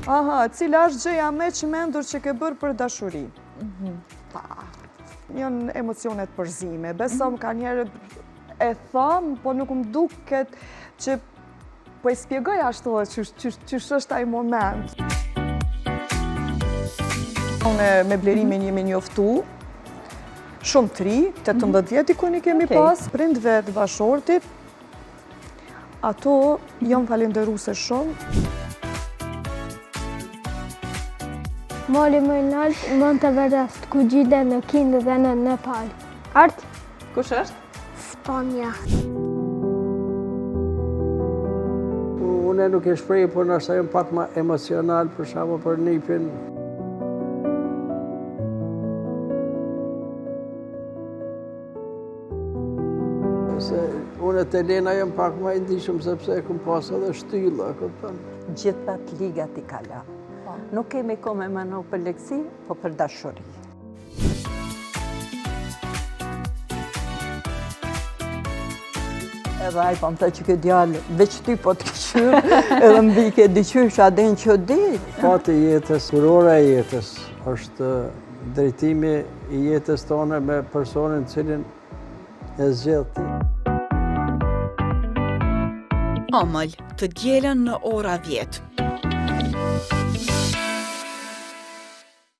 Aha, cila është gjëja me që mendur që ke bërë për dashuri? Janë emocionet përzime. Besom ka njerë e thëmë, po nuk më duket që po e spjegoj ashtu që është ai moment. Unë me Blerimin jemi njoftu, shumë tri, 18 vjeti ku një kemi pas, prindve të bashortit, ato jam falenderuse shumë. Mali më i lartë mund të Everest, ku gjide në Kindë dhe në Nepal. Art? Kush është? Spanja. Unë nuk e shprej, por nështë ajo pak ma emocional, për shamo për nipin. Unë e të Elena jam pak ma indishëm, sepse e këm pas edhe shtylla, këpëtan. Gjithat ligat i kala. Nuk kemi ko me mënu për leksi, po për dashuri. Edhe ai po më thë që ke djallë, veç ty po të këshyrë, edhe mbi ke dyqysh aden që di. Fati i jetës, kurora e jetës, është drejtimi i jetës tonë me personin cilin e zgjedh ti. Omël, të dielën në ora 10.